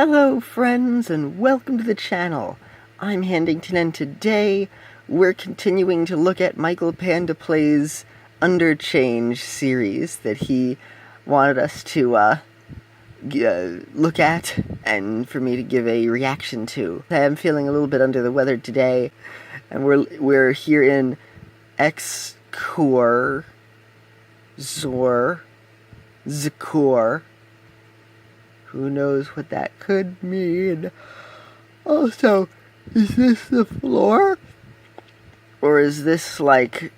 Hello friends and welcome to the channel. I'm Handington and today we're continuing to look at MichaelPanda Playz Underchange Series that he wanted us to look at and for me to give a reaction to. I am feeling a little bit under the weather today and we're here in Xcore Zcore. Who knows what that could mean? Also, is this the floor? Or is this like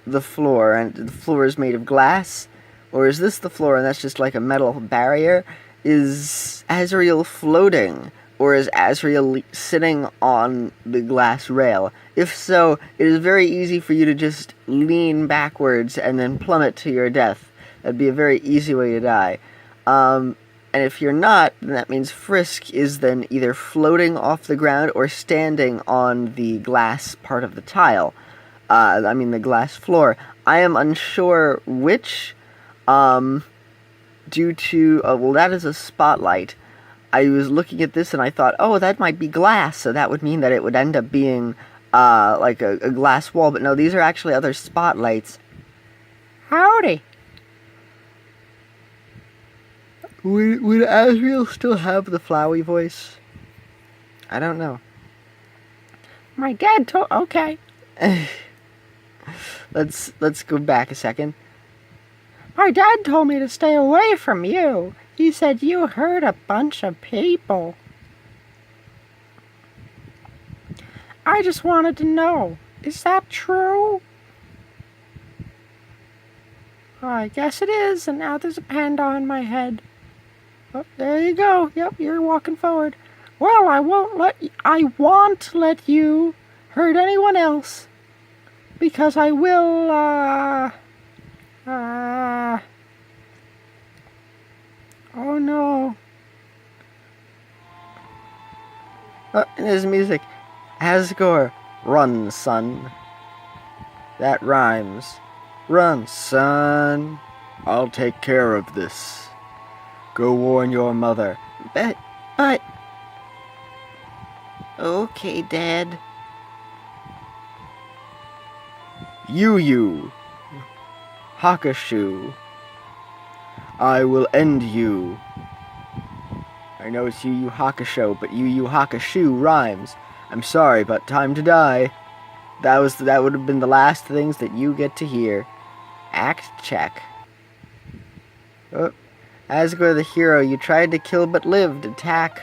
the floor and the floor is made of glass? Or is this the floor and that's just like a metal barrier? Is Azrael floating? Or is Azrael sitting on the glass rail? If so, it is very easy for you to just lean backwards and then plummet to your death. That'd be a very easy way to die. And if you're not, then that means Frisk is then either floating off the ground or standing on the glass part of the tile. The glass floor. I am unsure which, due to, that is a spotlight. I was looking at this and I thought, oh, that might be glass, so that would mean that it would end up being, like a glass wall, but no, these are actually other spotlights. Howdy! Would Azrael still have the flowy voice? I don't know. My dad told... Okay. Let's go back a second. My dad told me to stay away from you. He said you hurt a bunch of people. I just wanted to know. Is that true? Oh, I guess it is, and now there's a panda on my head. Oh, there you go. Yep, you're walking forward. Well, I won't let you hurt anyone else. Because I will, oh no. Oh, and there's music. Asgore, run, son. That rhymes. Run, son. I'll take care of this. Go warn your mother. But... Okay, Dad. You. Hakashu. I will end you. I know it's Yu Hakusho, but Yu Hakushu rhymes. I'm sorry, but time to die. That would have been the last things that you get to hear. Act check. Oh. Asgore the hero, you tried to kill but lived. Attack.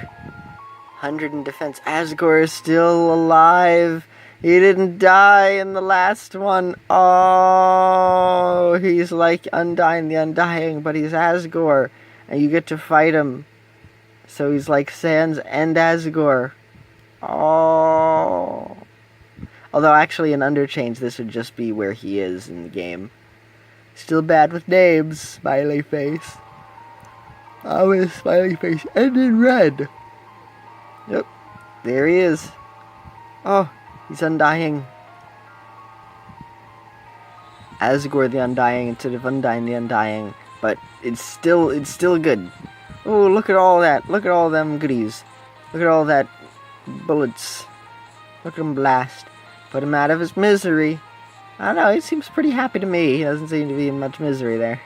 100 in defense. Asgore is still alive. He didn't die in the last one. Oh, he's like Undying the Undying, but he's Asgore. And you get to fight him. So he's like Sans and Asgore. Oh. Although actually in Underchange, this would just be where he is in the game. Still bad with names, smiley face. Oh, his smiley face ended in red. Yep, there he is. Oh, he's Undying. Asgore the Undying instead of Undying the Undying, but it's still good. Oh, look at all that! Look at all them goodies! Look at all that bullets! Look at him blast! Put him out of his misery. I don't know. He seems pretty happy to me. He doesn't seem to be in much misery there.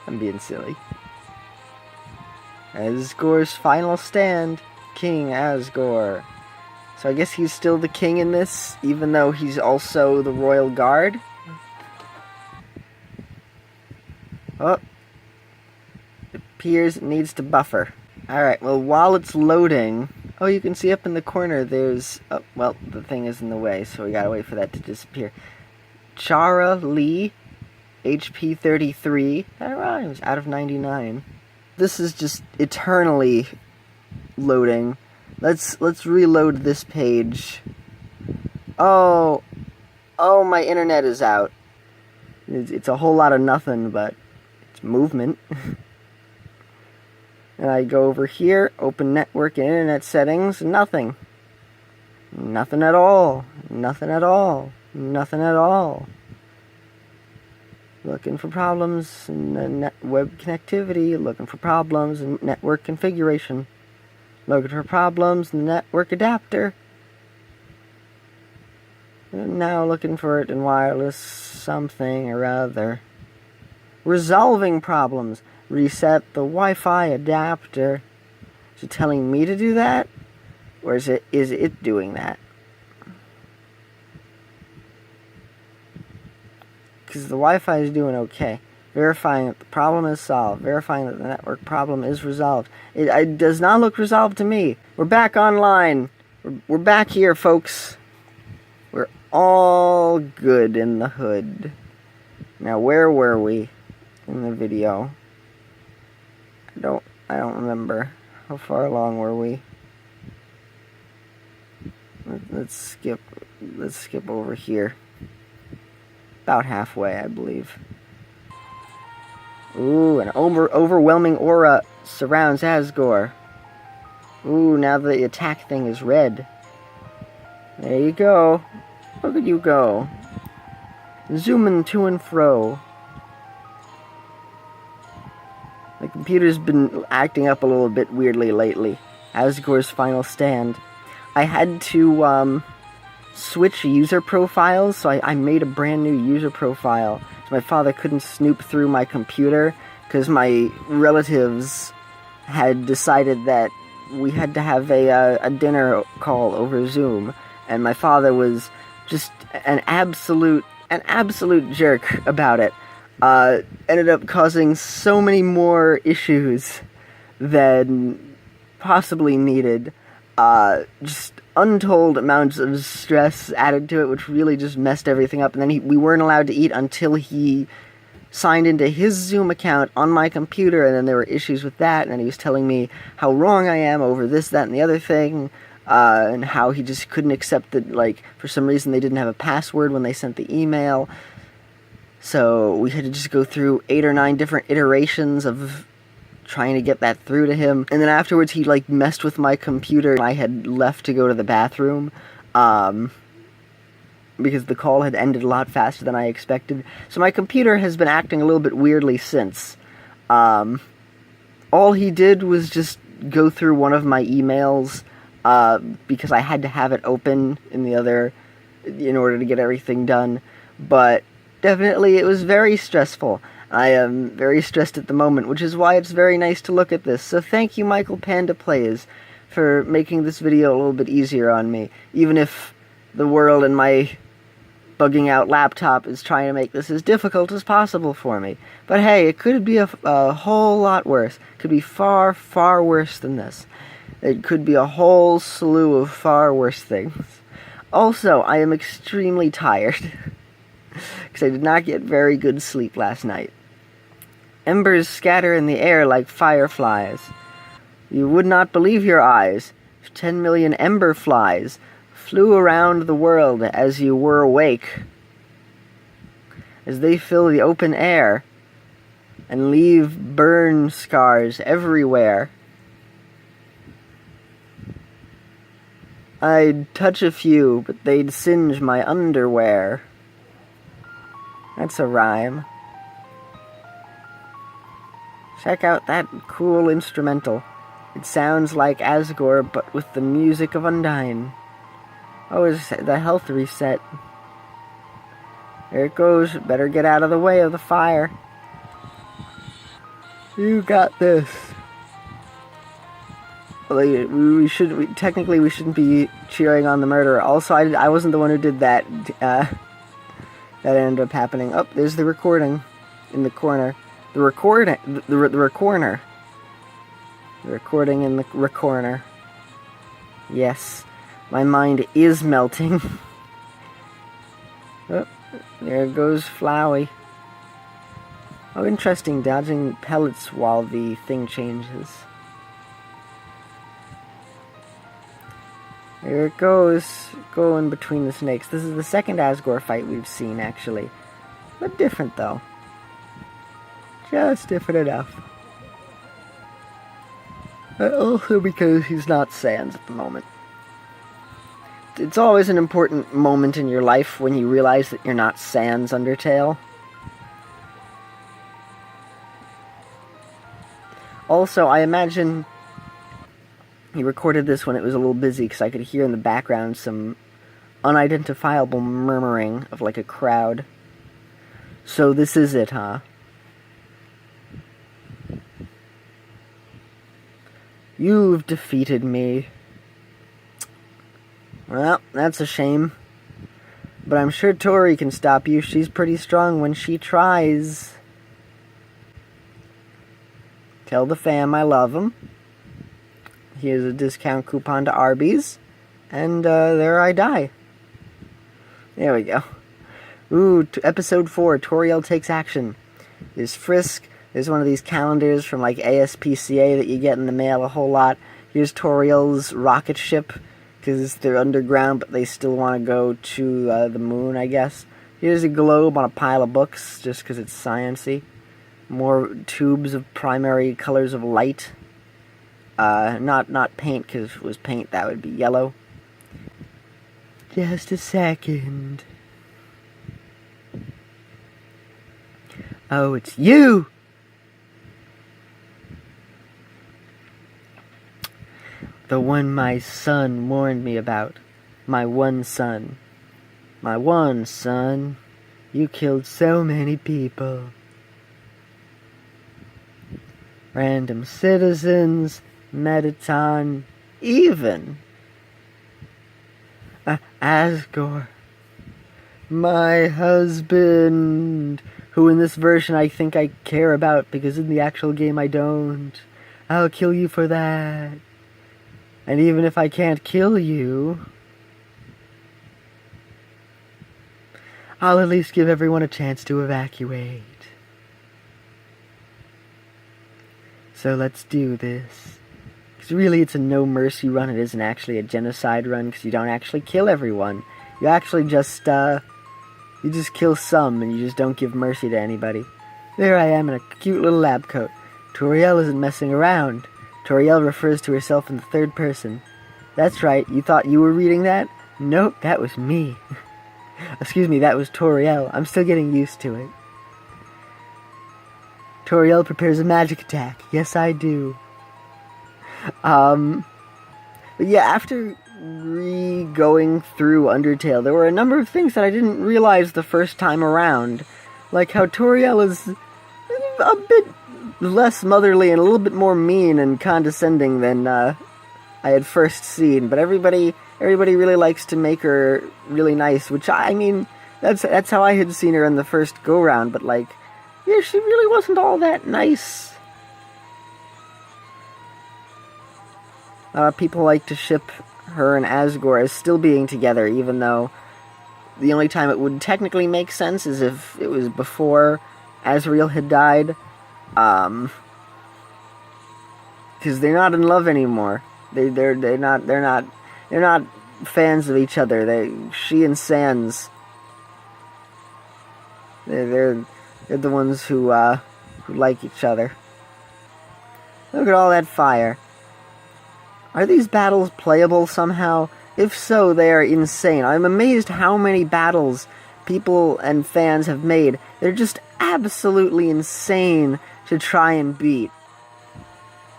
I'm being silly. Asgore's final stand. King Asgore. So I guess he's still the king in this, even though he's also the royal guard. Oh. It appears it needs to buffer. Alright, well, while it's loading... Oh, you can see up in the corner there's... Oh, well, the thing is in the way, so we gotta wait for that to disappear. Chara Lee, HP 33. That rhymes. Out of 99. This is just eternally loading. Let's reload this page. Oh, my internet is out. It's a whole lot of nothing, but it's movement. And I go over here, open network and internet settings, nothing. Nothing at all. Nothing at all. Nothing at all. Looking for problems in the web connectivity. Looking for problems in network configuration. Looking for problems in the network adapter. And now looking for it in wireless something or other. Resolving problems. Reset the Wi-Fi adapter. Is it telling me to do that? Or is it doing that? Because the Wi-Fi is doing okay. Verifying that the problem is solved. Verifying that the network problem is resolved. It does not look resolved to me. We're back online. We're back here, folks. We're all good in the hood. Now, where were we in the video? I don't remember. How far along were we? Let's skip over here. About halfway, I believe. Ooh, an overwhelming aura surrounds Asgore. Ooh, now the attack thing is red. There you go. Look at you go. Zooming to and fro. The computer's been acting up a little bit weirdly lately. Asgore's final stand. I had to switch user profiles, so I made a brand new user profile. So my father couldn't snoop through my computer, because my relatives had decided that we had to have a dinner call over Zoom, and my father was just an absolute jerk about it. Ended up causing so many more issues than possibly needed. Just untold amounts of stress added to it, which really just messed everything up. And then we weren't allowed to eat until he signed into his Zoom account on my computer, and then there were issues with that, and then he was telling me how wrong I am over this, that, and the other thing, and how he just couldn't accept that, like, for some reason they didn't have a password when they sent the email. So we had to just go through 8 or 9 different iterations of trying to get that through to him. And then afterwards he, like, messed with my computer. I had left to go to the bathroom, because the call had ended a lot faster than I expected. So my computer has been acting a little bit weirdly since. All he did was just go through one of my emails, because I had to have it open in order to get everything done. But definitely, it was very stressful. I am very stressed at the moment, which is why it's very nice to look at this. So thank you, MichaelPanda Playz, for making this video a little bit easier on me. Even if the world and my bugging out laptop is trying to make this as difficult as possible for me. But hey, it could be a whole lot worse. It could be far, far worse than this. It could be a whole slew of far worse things. Also, I am extremely tired. Because I did not get very good sleep last night. Embers scatter in the air like fireflies. You would not believe your eyes if 10 million ember flies flew around the world as you were awake. As they fill the open air and leave burn scars everywhere. I'd touch a few, but they'd singe my underwear. That's a rhyme. Check out that cool instrumental. It sounds like Asgore, but with the music of Undyne. Oh, it's the health reset. There it goes. Better get out of the way of the fire. You got this. Well, technically we shouldn't be cheering on the murderer. Also, I wasn't the one who did that. That ended up happening. Oh, there's the recording in the corner. The recording in the recorder. Yes, my mind is melting. Oh, there goes Flowey. Oh, interesting, dodging pellets while the thing changes. Here it goes, going between the snakes. This is the second Asgore fight we've seen, actually. But different, though. Just different enough. Also because he's not Sans at the moment. It's always an important moment in your life when you realize that you're not Sans Undertale. Also, I imagine he recorded this when it was a little busy, because I could hear in the background some unidentifiable murmuring of like a crowd. So this is it, huh? You've defeated me. Well, that's a shame. But I'm sure Tori can stop you. She's pretty strong when she tries. Tell the fam I love them. Here's a discount coupon to Arby's. And there I die. There we go. Ooh, episode 4, Toriel takes action. There's Frisk. There's one of these calendars from like ASPCA that you get in the mail a whole lot. Here's Toriel's rocket ship, because they're underground, but they still want to go to the moon, I guess. Here's a globe on a pile of books, just because it's science-y. More tubes of primary colors of light. Not paint, because if it was paint, that would be yellow. Just a second. Oh, it's you! The one my son warned me about. My one son. My one son. You killed so many people. Random citizens, Metaton, even Asgore. My husband, who in this version I think I care about, because in the actual game I don't. I'll kill you for that. And even if I can't kill you, I'll at least give everyone a chance to evacuate. So let's do this. Because really it's a no mercy run, it isn't actually a genocide run, because you don't actually kill everyone. You actually just, you just kill some, and you just don't give mercy to anybody. There I am in a cute little lab coat. Toriel isn't messing around. Toriel refers to herself in the third person. That's right, you thought you were reading that? Nope, that was me. Excuse me, that was Toriel. I'm still getting used to it. Toriel prepares a magic attack. Yes, I do. But yeah, after going through Undertale, there were a number of things that I didn't realize the first time around. Like how Toriel is a bit less motherly and a little bit more mean and condescending than I had first seen. But everybody really likes to make her really nice, which I mean, that's how I had seen her in the first go-round, but like, yeah, she really wasn't all that nice. People like to ship her and Asgore as still being together, even though the only time it would technically make sense is if it was before Asriel had died. Because they're not in love anymore. They're not fans of each other. She and Sans, they're the ones who like each other. Look at all that fire. Are these battles playable somehow? If so, they are insane. I'm amazed how many battles people and fans have made. They're just absolutely insane to try and beat.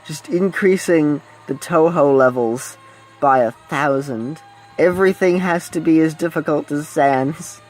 Just increasing the Toho levels by 1,000. Everything has to be as difficult as Sans.